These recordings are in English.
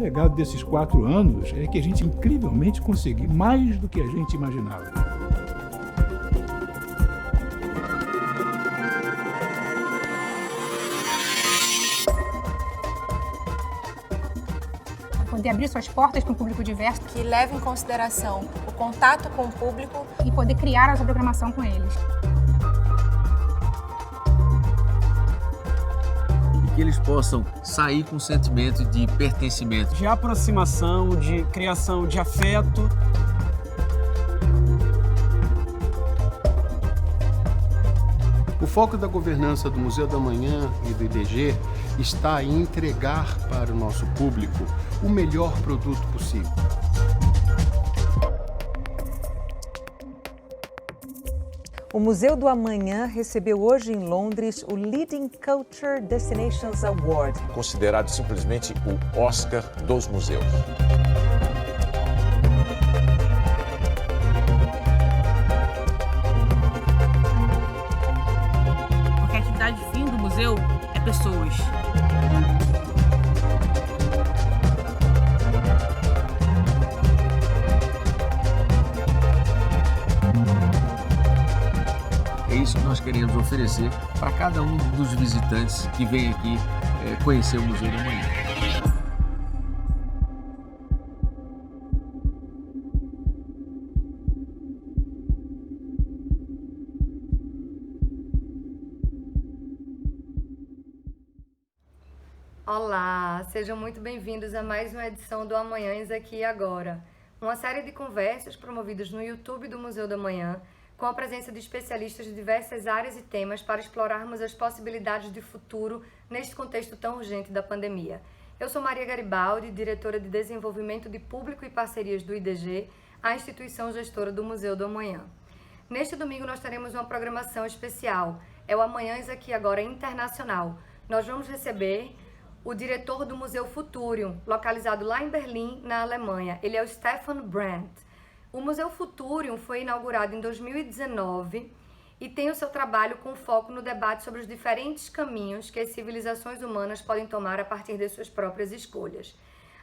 legado desses 4 anos é que a gente incrivelmente conseguiu mais do que a gente imaginava. Poder abrir suas portas para um público diverso que leva em consideração o contato com o público e poder criar a sua programação com eles. Que eles possam sair com um sentimento de pertencimento, de aproximação, de criação de afeto. O foco da governança do Museu da Amanhã e do IDG está em entregar para o nosso público o melhor produto possível. O Museu do Amanhã recebeu hoje em Londres o Leading Culture Destinations Award. Considerado simplesmente o Oscar dos museus. Porque a atividade fim do museu é pessoas. É isso que nós queremos oferecer para cada um dos visitantes que vem aqui conhecer o Museu da Amanhã. Olá, sejam muito bem-vindos a mais uma edição do Amanhãs Aqui e Agora, uma série de conversas promovidas no YouTube do Museu da Amanhã, com a presença de especialistas de diversas áreas e temas para explorarmos as possibilidades de futuro neste contexto tão urgente da pandemia. Eu sou Maria Garibaldi, diretora de Desenvolvimento de Público e Parcerias do IDG, a instituição gestora do Museu do Amanhã. Neste domingo nós teremos uma programação especial, é o Amanhãs Aqui Agora Internacional. Nós vamos receber o diretor do Museu Futurium, localizado lá em Berlim, na Alemanha. Ele é o Stefan Brandt. O Museu Futurium foi inaugurado em 2019 e tem o seu trabalho com foco no debate sobre os diferentes caminhos que as civilizações humanas podem tomar a partir de suas próprias escolhas.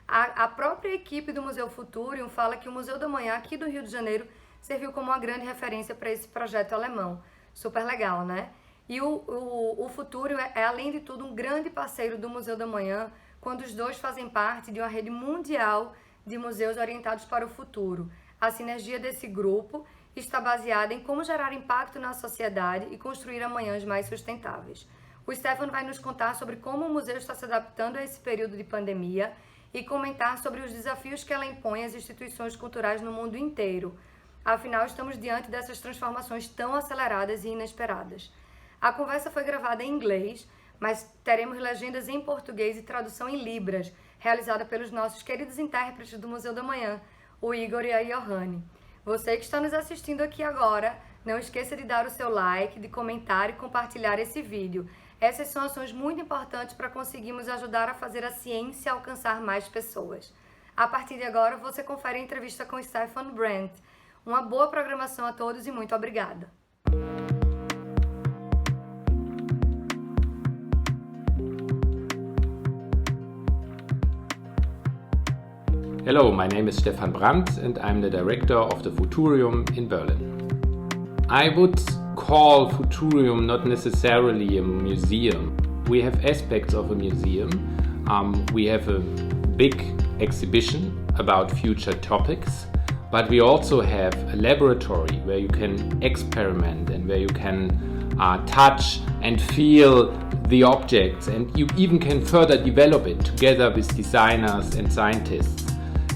A própria equipe do Museu Futurium fala que o Museu da Amanhã, aqui do Rio de Janeiro, serviu como uma grande referência para esse projeto alemão. Super legal, né? E o Futurium é, além de tudo, um grande parceiro do Museu da Amanhã, quando os dois fazem parte de uma rede mundial de museus orientados para o futuro. A sinergia desse grupo está baseada em como gerar impacto na sociedade e construir amanhãs mais sustentáveis. O Stefan vai nos contar sobre como o museu está se adaptando a esse período de pandemia e comentar sobre os desafios que ela impõe às instituições culturais no mundo inteiro. Afinal, estamos diante dessas transformações tão aceleradas e inesperadas. A conversa foi gravada em inglês, mas teremos legendas em português e tradução em libras, realizada pelos nossos queridos intérpretes do Museu da Amanhã, o Igor e a Johanne. Você que está nos assistindo aqui agora, não esqueça de dar o seu like, de comentar e compartilhar esse vídeo. Essas são ações muito importantes para conseguirmos ajudar a fazer a ciência alcançar mais pessoas. A partir de agora, você confere a entrevista com Stefan Brandt. Uma boa programação a todos e muito obrigada. Hello, my name is Stefan Brandt and I'm the director of the Futurium in Berlin. I would call Futurium not necessarily a museum. We have aspects of a museum. We have a big exhibition about future topics, but we also have a laboratory where you can experiment and where you can touch and feel the objects, and you even can further develop it together with designers and scientists.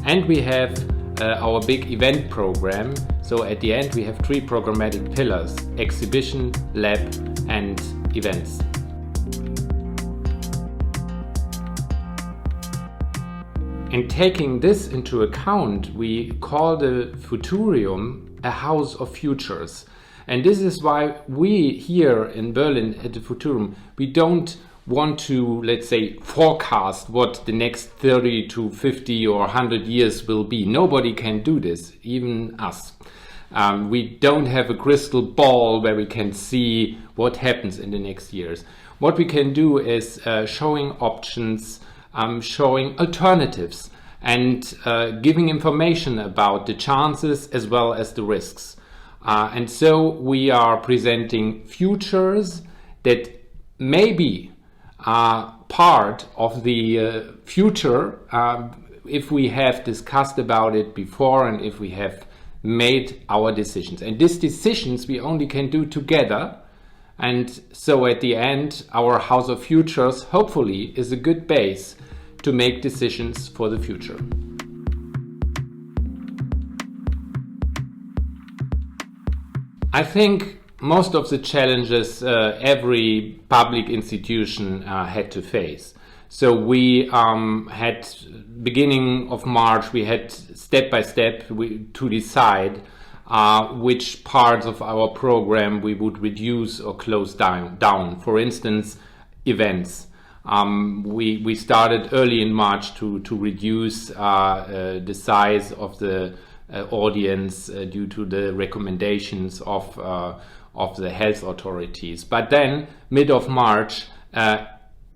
And we have our big event program. So at the end we have 3 programmatic pillars: exhibition, lab and events. And taking this into account, we call the Futurium a house of futures. And this is why we here in Berlin at the Futurium, we don't want to, let's say, forecast what the next 30 to 50 or 100 years will be. Nobody can do this, even us. We don't have a crystal ball where we can see what happens in the next years. What we can do is showing options, showing alternatives. and giving information about the chances as well as the risks. And so we are presenting futures that maybe are part of the future if we have discussed about it before and if we have made our decisions. And these decisions we only can do together. And so at the end, our House of Futures hopefully is a good base to make decisions for the future. I think most of the challenges every public institution had to face. So we had, beginning of March, we had step by step to decide which parts of our program we would reduce or close down. For instance, events. We started early in March to reduce the size of the audience due to the recommendations of the health authorities. But then, mid of March,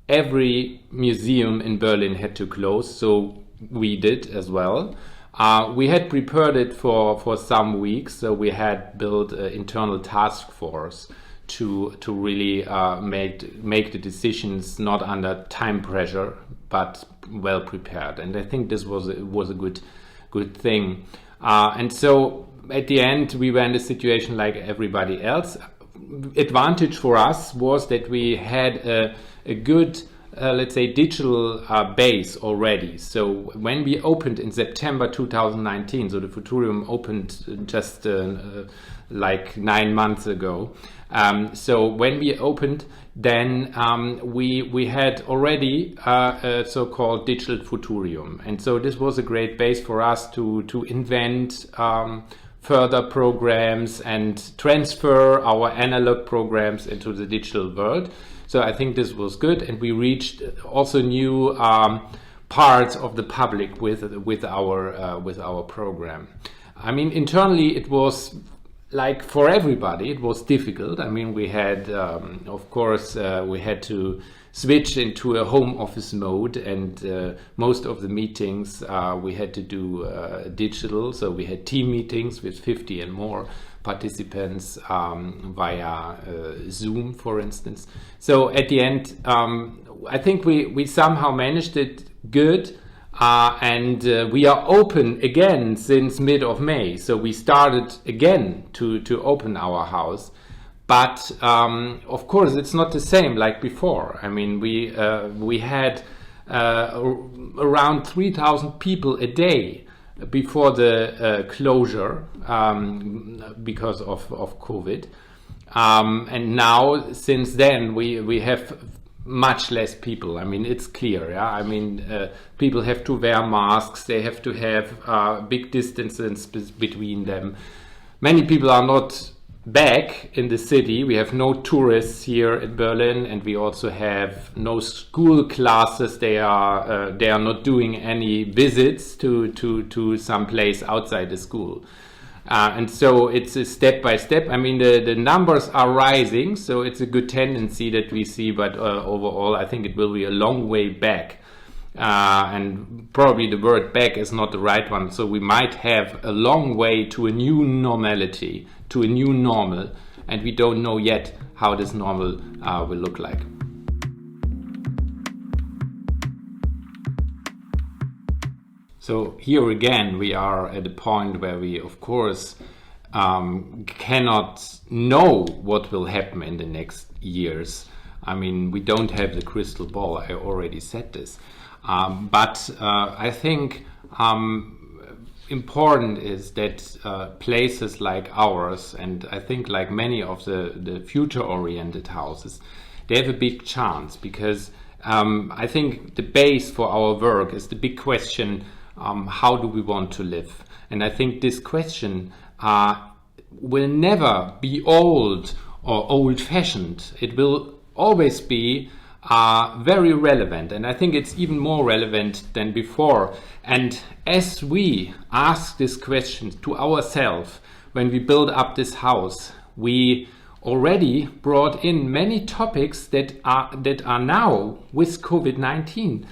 every museum in Berlin had to close, so we did as well. We had prepared it for some weeks, so we had built an internal task force to really make the decisions not under time pressure, but well prepared. And I think this was a good thing. And so at the end, we were in a situation like everybody else. Advantage for us was that we had a good, let's say, digital base already. So when we opened in September 2019, so the Futurium opened just like 9 months ago. So when we opened, then we had already a so-called digital Futurium. And so this was a great base for us to invent further programs and transfer our analog programs into the digital world. So I think this was good, and we reached also new parts of the public with our program. I mean, internally it was like for everybody, it was difficult. I mean, we had, of course, we had to switch into a home office mode, and most of the meetings we had to do digital. So we had team meetings with 50 and more participants via Zoom, for instance. So at the end, I think we somehow managed it good. And we are open again since mid of May. So we started again to open our house. But of course, it's not the same like before. I mean, we had around 3,000 people a day before the closure because of COVID. And now, since then, we have much less people. I mean, it's clear. Yeah? I mean, people have to wear masks. They have to have big distances between them. Many people are not back in the city. We have no tourists here in Berlin, and we also have no school classes. They are not doing any visits to some place outside the school. And so it's a step by step. I mean, the numbers are rising, so it's a good tendency that we see, but overall, I think it will be a long way back. And probably the word back is not the right one. So we might have a long way to a new normality, to a new normal, and we don't know yet how this normal will look like. So here again, we are at a point where we, of course, cannot know what will happen in the next years. I mean, we don't have the crystal ball. I already said this. But I think important is that places like ours, and I think like many of the future-oriented houses, they have a big chance, because I think the base for our work is the big question, how do we want to live? And I think this question will never be old or old-fashioned. It will always be very relevant, and I think it's even more relevant than before. And as we ask this question to ourselves when we build up this house, we already brought in many topics that are now with COVID-19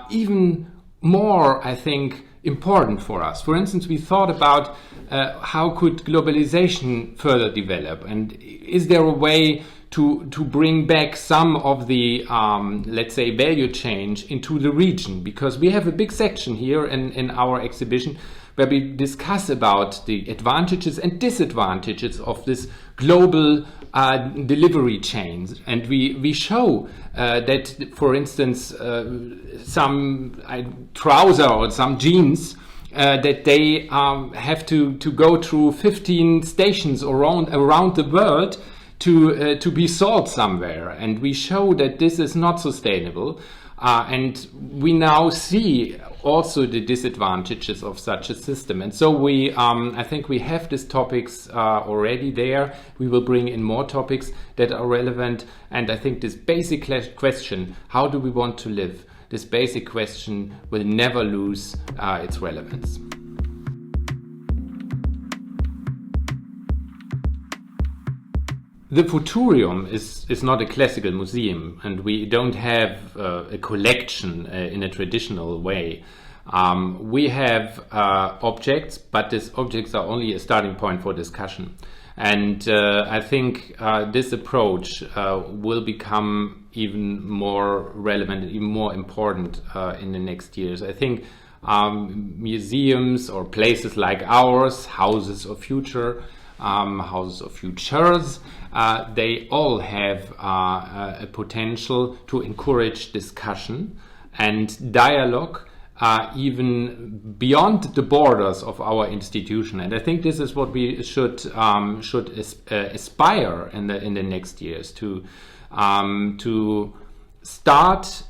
even more, I think, important for us. For instance, we thought about how could globalization further develop, and is there a way to bring back some of the, let's say, value change into the region? Because we have a big section here in our exhibition where we discuss about the advantages and disadvantages of this global delivery chains. And we show that, for instance, some trouser or some jeans, that they have to go through 15 stations around the world to be sold somewhere. And we show that this is not sustainable. And we now see also the disadvantages of such a system. And so I think we have these topics already there. We will bring in more topics that are relevant. And I think this basic question, how do we want to live? This basic question will never lose its relevance. The Futurium is not a classical museum, and we don't have a collection in a traditional way. We have objects, but these objects are only a starting point for discussion. And I think this approach will become even more relevant, even more important in the next years. I think museums or places like ours, houses of future, houses of futures, they all have a potential to encourage discussion and dialogue, even beyond the borders of our institution. And I think this is what we should aspire in the next years, to start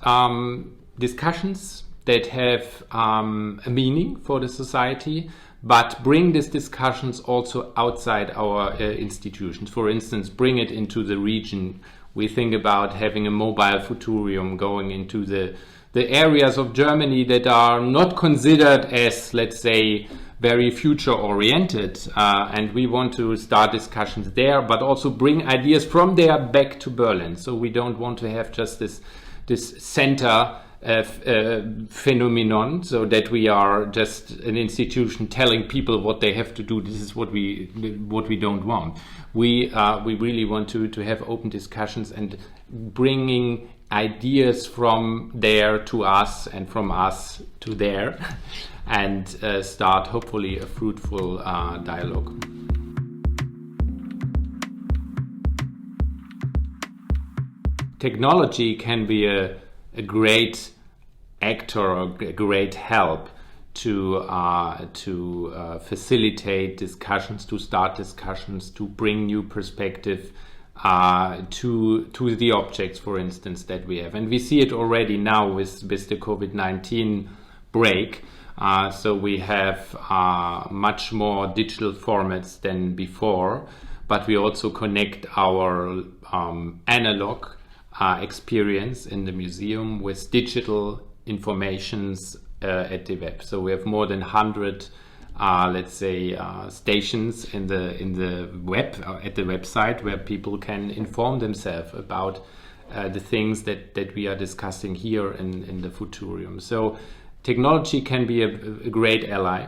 discussions that have a meaning for the society, but bring these discussions also outside our institutions. For instance, bring it into the region. We think about having a mobile Futurium going into the areas of Germany that are not considered as, let's say, very future-oriented. And we want to start discussions there, but also bring ideas from there back to Berlin. So we don't want to have just this center phenomenon, so that we are just an institution telling people what they have to do. This is what we don't want. We really want to have open discussions and bringing ideas from there to us and from us to there, and start hopefully a fruitful dialogue. Technology can be a great actor or a great help to facilitate discussions, to start discussions, to bring new perspective to the objects, for instance, that we have. And we see it already now with the COVID-19 break. So we have much more digital formats than before, but we also connect our analog experience in the museum with digital informations at the web. So we have more than 100 let's say stations in the web, at the website, where people can inform themselves about the things that we are discussing here in the Futurium. So technology can be a great ally,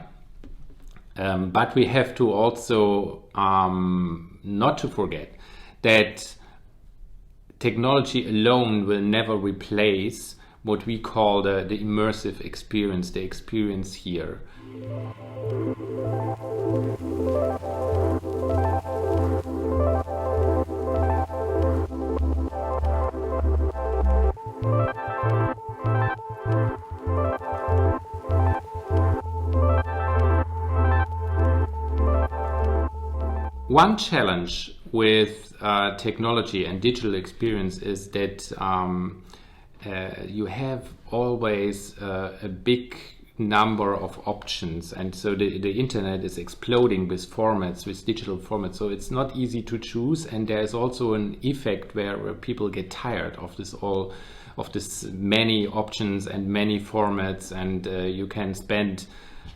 but we have to also not to forget that technology alone will never replace what we call the immersive experience, the experience here. One challenge with technology and digital experience is that you have always a big number of options, and so the internet is exploding with formats, with digital formats, so it's not easy to choose, and there's also an effect where people get tired of this many options and many formats, and you can spend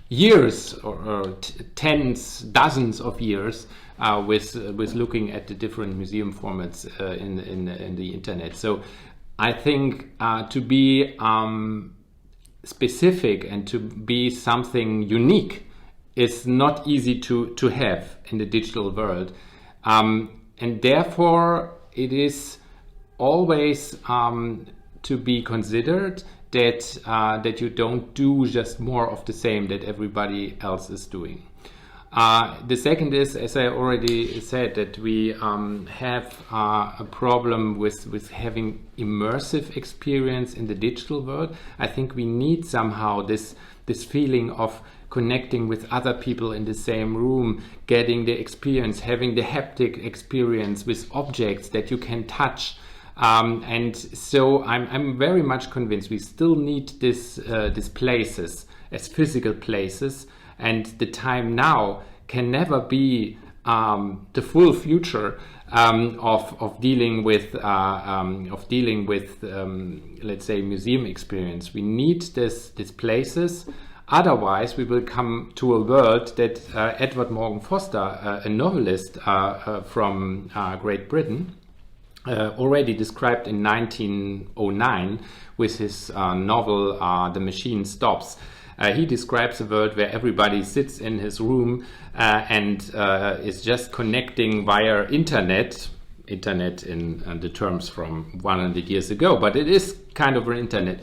years or tens, dozens of years with looking at the different museum formats in the internet. So I think to be specific and to be something unique is not easy to have in the digital world. And therefore, it is always to be considered that you don't do just more of the same that everybody else is doing. The second is, as I already said, that we have a problem with having immersive experience in the digital world. I think we need somehow this feeling of connecting with other people in the same room, getting the experience, having the haptic experience with objects that you can touch. And so I'm very much convinced we still need these places as physical places, and the time now can never be the full future of dealing with let's say museum experience. We need these places. Otherwise, we will come to a world that Edward Morgan Foster, a novelist from Great Britain, already described in 1909 with his novel The Machine Stops. He describes a world where everybody sits in his room and is just connecting via internet in the terms from 100 years ago, but it is kind of an internet.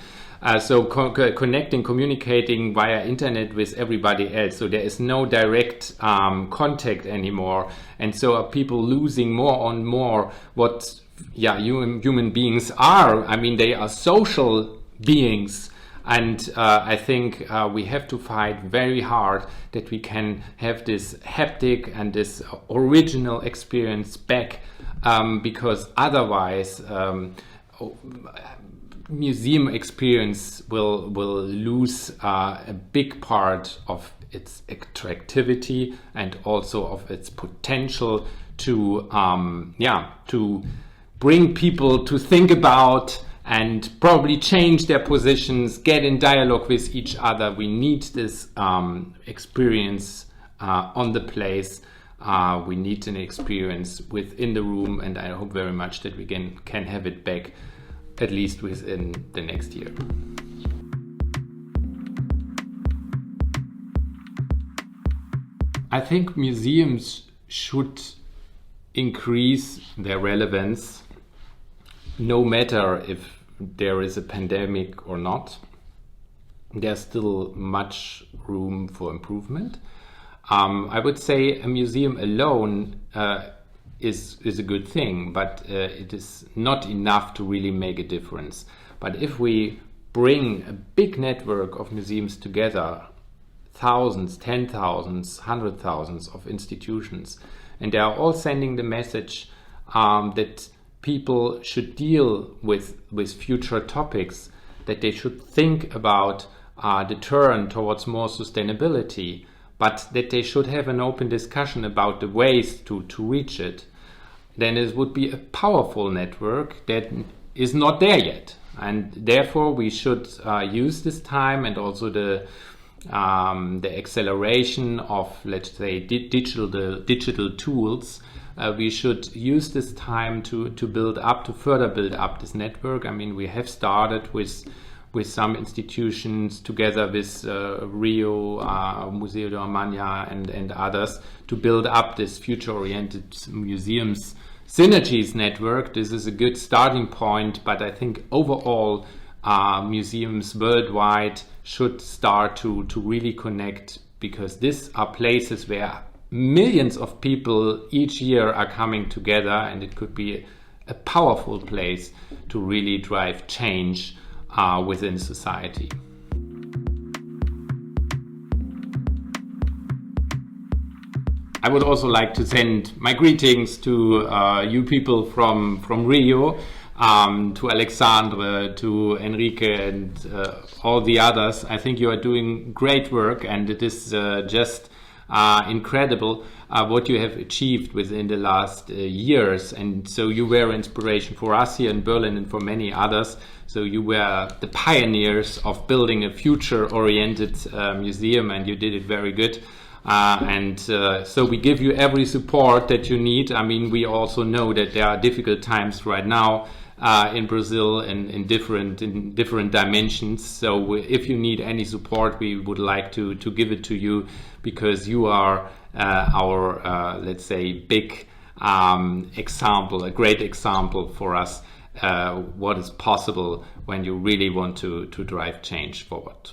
So connecting, communicating via internet with everybody else. So there is no direct contact anymore. And so are people losing more and more what human beings are. I mean, they are social beings. And I think we have to fight very hard that we can have this haptic and this original experience back, because otherwise museum experience will lose a big part of its attractivity and also of its potential to bring people to think about and probably change their positions, get in dialogue with each other. We need this experience on the place. We need an experience within the room, and I hope very much that we can have it back at least within the next year. I think museums should increase their relevance no matter if there is a pandemic or not. There's still much room for improvement. I would say a museum alone is a good thing, but it is not enough to really make a difference. But if we bring a big network of museums together, thousands, 10,000s, 100,000s of institutions, and they are all sending the message that people should deal with future topics, that they should think about the turn towards more sustainability, but that they should have an open discussion about the ways to reach it, then it would be a powerful network that is not there yet. And therefore we should use this time and also the acceleration of, let's say, digital tools. We should use this time to further build up this network. I mean, we have started with some institutions together with Rio, Museu de Amanhã and others to build up this future-oriented museums synergies network. This is a good starting point, but I think overall museums worldwide should start to really connect, because these are places where millions of people each year are coming together, and it could be a powerful place to really drive change within society. I would also like to send my greetings to you people from Rio, to Alexandre, to Enrique and all the others. I think you are doing great work, and it is just incredible what you have achieved within the last years. And so you were inspiration for us here in Berlin and for many others. So you were the pioneers of building a future-oriented museum, and you did it very good. So we give you every support that you need. I mean, we also know that there are difficult times right now, in Brazil in different dimensions. So if you need any support, we would like to give it to you, because you are our let's say big example, a great example for us what is possible when you really want to drive change forward.